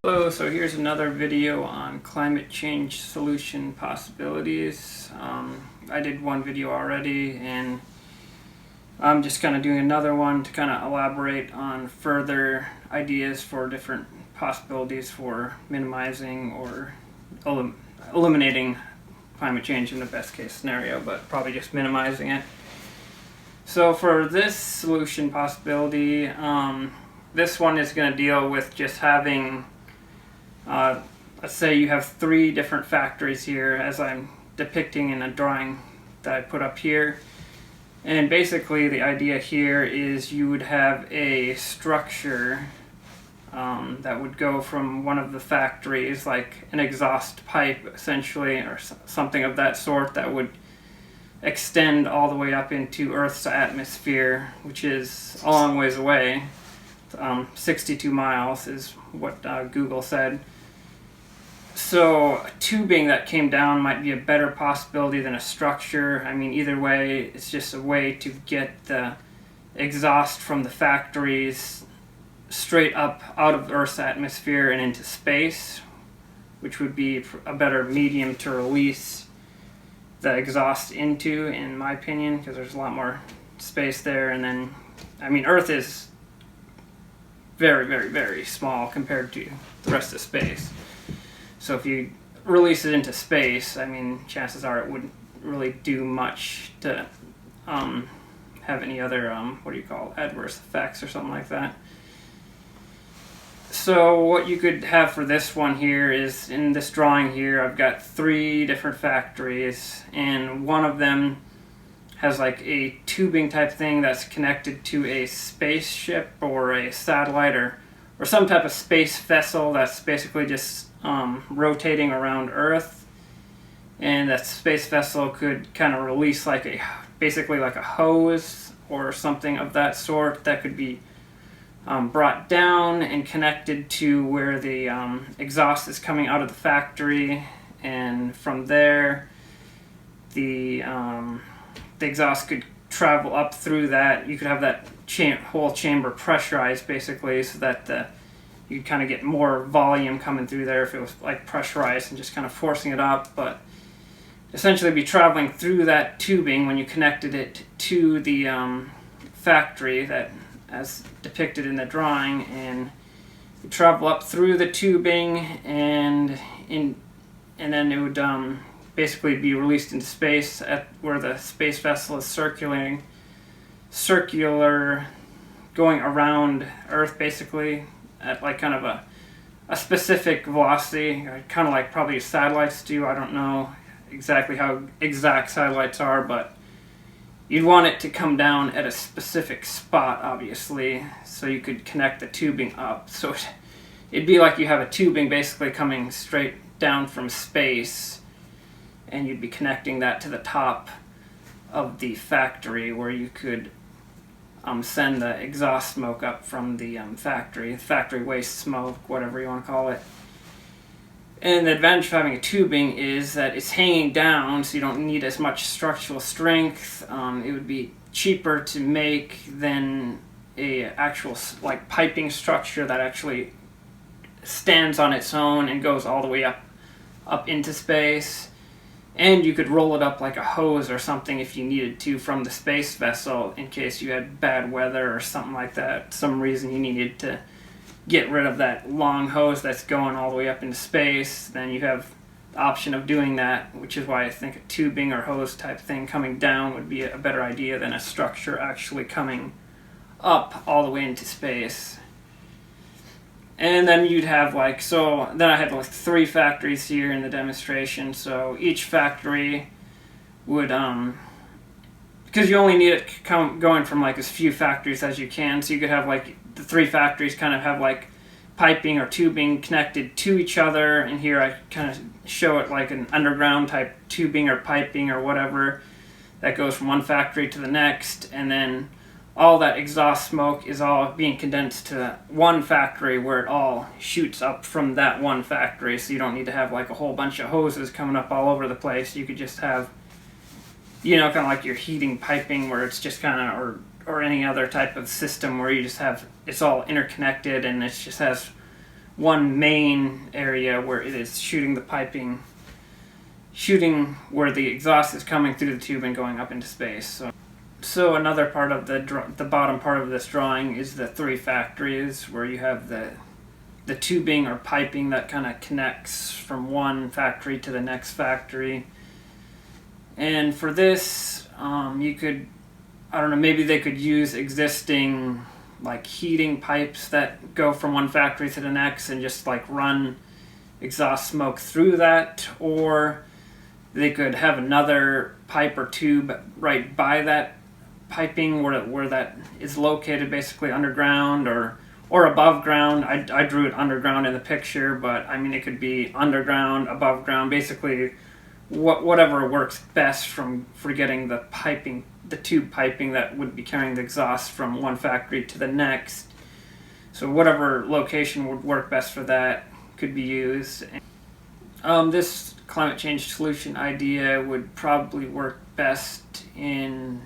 Hello, so here's another video on climate change solution possibilities. I did one video already and I'm just kind of doing another one to kind of elaborate on further ideas for different possibilities for minimizing or eliminating climate change in the best case scenario, but probably just minimizing it. So for this solution possibility, this one is going to deal with just having let's say you have 3 different factories here, as I'm depicting in a drawing that I put up here. And basically the idea here is you would have a structure that would go from one of the factories, like an exhaust pipe essentially, or something of that sort, that would extend all the way up into Earth's atmosphere, which is a long ways away. 62 miles is what Google said. So tubing that came down might be a better possibility than a structure. I mean, either way, it's just a way to get the exhaust from the factories straight up out of Earth's atmosphere and into space, which would be a better medium to release the exhaust into, in my opinion, because there's a lot more space there. And then, I mean, Earth is very, very, very small compared to the rest of space. So if you release it into space, I mean, chances are it wouldn't really do much to have any other, adverse effects or something like that. So what you could have for this one here is, in this drawing here, I've got 3 different factories, and one of them has like a tubing type thing that's connected to a spaceship or a satellite or some type of space vessel that's basically just rotating around Earth. And that space vessel could kind of release basically like a hose or something of that sort that could be brought down and connected to where the exhaust is coming out of the factory, and from there the exhaust could travel up through that. You could have that whole chamber pressurized basically, so that you'd kind of get more volume coming through there if it was like pressurized and just kind of forcing it up. But essentially be traveling through that tubing when you connected it to the factory, that as depicted in the drawing, and you travel up through the tubing and then it would basically be released into space at where the space vessel is circular, going around Earth basically at like kind of a specific velocity, kind of like probably satellites do. I don't know exactly how exact satellites are, but you'd want it to come down at a specific spot, obviously, so you could connect the tubing up. So it'd be like you have a tubing basically coming straight down from space, and you'd be connecting that to the top of the factory where you could send the exhaust smoke up from the factory waste smoke, whatever you want to call it. And the advantage of having a tubing is that it's hanging down, so you don't need as much structural strength. It would be cheaper to make than a actual like piping structure that actually stands on its own and goes all the way up into space. And you could roll it up like a hose or something if you needed to from the space vessel, in case you had bad weather or something like that. Some reason you needed to get rid of that long hose that's going all the way up into space, then you have the option of doing that, which is why I think a tubing or hose type thing coming down would be a better idea than a structure actually coming up all the way into space. And then you'd have then I had 3 factories here in the demonstration. So each factory would, because you only need it going from as few factories as you can, so you could have the 3 factories kind of have piping or tubing connected to each other. And here I kind of show it like an underground type tubing or piping or whatever that goes from one factory to the next, and then all that exhaust smoke is all being condensed to one factory where it all shoots up from that one factory. So you don't need to have a whole bunch of hoses coming up all over the place. You could just have, kind of like your heating piping, where it's just kind of, or any other type of system where you just have, it's all interconnected and it just has one main area where it is shooting the piping, shooting where the exhaust is coming through the tube and going up into space. So another part of the bottom part of this drawing is the three factories, where you have the tubing or piping that kind of connects from one factory to the next factory. And for this, you could, I don't know, maybe they could use existing like heating pipes that go from one factory to the next and just like run exhaust smoke through that, or they could have another pipe or tube right by that piping where that is located, basically underground or above ground. I drew it underground in the picture, but I mean it could be underground, above ground, basically whatever works best for getting the piping, the tube piping that would be carrying the exhaust from one factory to the next. So whatever location would work best for that could be used. This climate change solution idea would probably work best in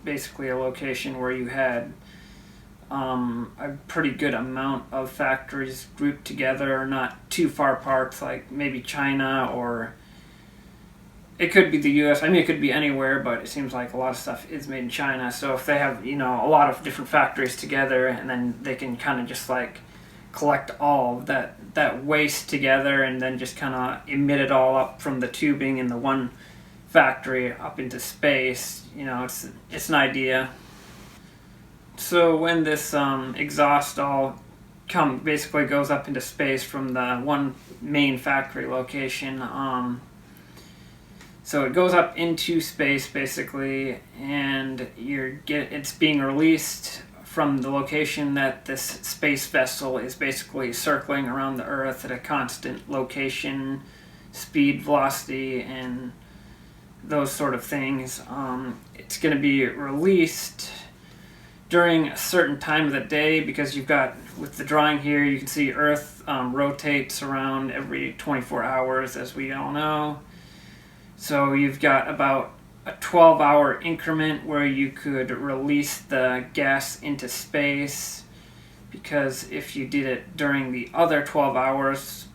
basically a location where you had a pretty good amount of factories grouped together, not too far apart, like maybe China, or it could be the US. I mean, it could be anywhere, but it seems like a lot of stuff is made in China. So if they have, a lot of different factories together, and then they can kind of just like collect all of that waste together and then just kind of emit it all up from the tubing in the one factory up into space. It's an idea. So when this exhaust all basically goes up into space from the one main factory location, so it goes up into space basically, and it's being released from the location that this space vessel is basically circling around the Earth at a constant location, speed, velocity, and those sort of things. It's going to be released during a certain time of the day, because you've got, with the drawing here, you can see Earth rotates around every 24 hours, as we all know. So you've got about a 12-hour increment where you could release the gas into space, because if you did it during the other 12 hours,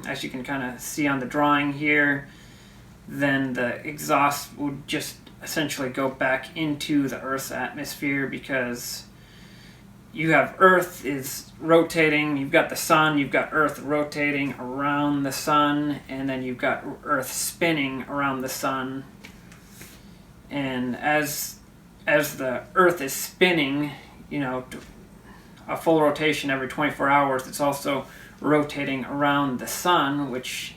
as you can kind of see on the drawing here, then the exhaust would just essentially go back into the Earth's atmosphere, because you have Earth is rotating, you've got the sun, you've got Earth rotating around the sun, and then you've got Earth spinning around the sun. And as the Earth is spinning, a full rotation every 24 hours, it's also rotating around the sun, which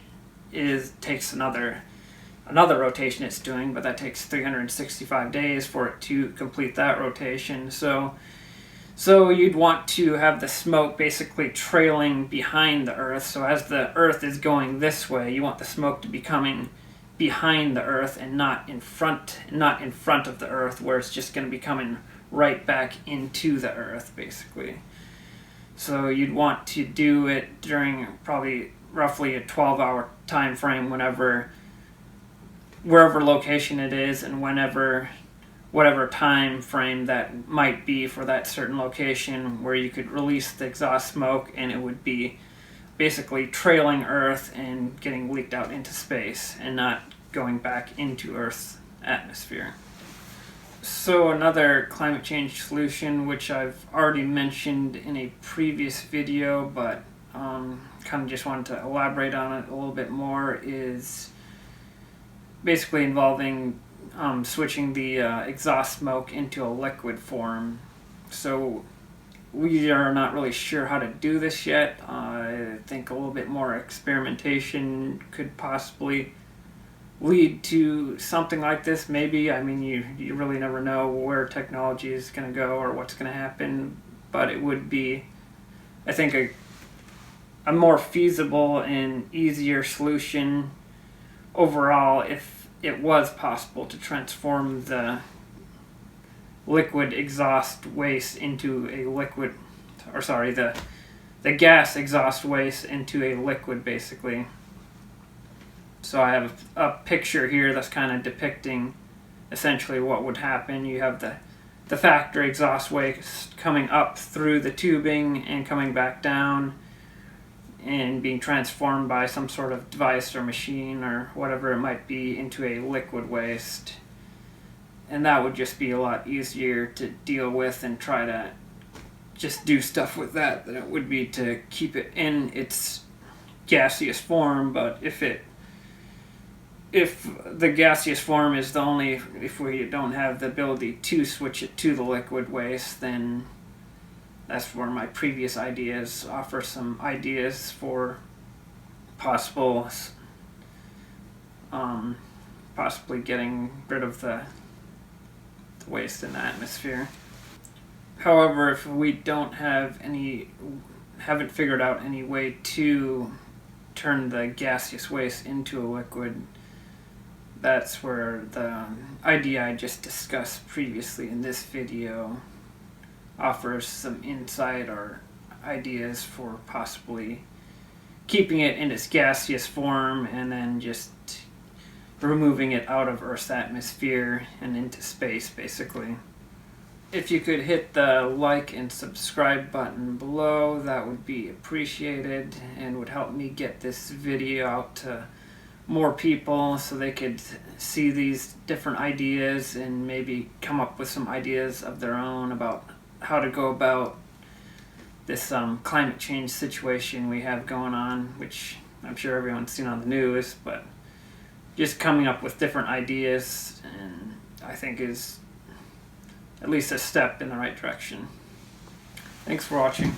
takes another rotation it's doing, but that takes 365 days for it to complete that rotation. So you'd want to have the smoke basically trailing behind the Earth. So as the Earth is going this way, you want the smoke to be coming behind the Earth and not in front of the Earth, where it's just going to be coming right back into the Earth, basically. So you'd want to do it during probably roughly a 12-hour time frame, wherever location it is, and whatever time frame that might be for that certain location, where you could release the exhaust smoke and it would be basically trailing Earth and getting leaked out into space and not going back into Earth's atmosphere. So another climate change solution, which I've already mentioned in a previous video, but kind of just wanted to elaborate on it a little bit more, is basically involving switching the exhaust smoke into a liquid form. So we are not really sure how to do this yet. I think a little bit more experimentation could possibly lead to something like this, maybe. I mean, you really never know where technology is going to go or what's going to happen, but it would be, I think, a more feasible and easier solution overall if it was possible to transform the liquid exhaust waste into a liquid, or sorry, the gas exhaust waste into a liquid, basically. So I have a picture here that's kind of depicting essentially what would happen. You have the factory exhaust waste coming up through the tubing and coming back down, and being transformed by some sort of device or machine or whatever it might be into a liquid waste. And that would just be a lot easier to deal with and try to just do stuff with that than it would be to keep it in its gaseous form. But if the gaseous form is the only, if we don't have the ability to switch it to the liquid waste, then that's where my previous ideas offer some ideas for possibly getting rid of the waste in the atmosphere. However, if we haven't figured out any way to turn the gaseous waste into a liquid, that's where the idea I just discussed previously in this video offers some insight or ideas for possibly keeping it in its gaseous form and then just removing it out of Earth's atmosphere and into space, basically. If you could hit the like and subscribe button below, that would be appreciated and would help me get this video out to more people so they could see these different ideas and maybe come up with some ideas of their own about how to go about this climate change situation we have going on, which I'm sure everyone's seen on the news, but just coming up with different ideas, and I think is at least a step in the right direction. Thanks for watching.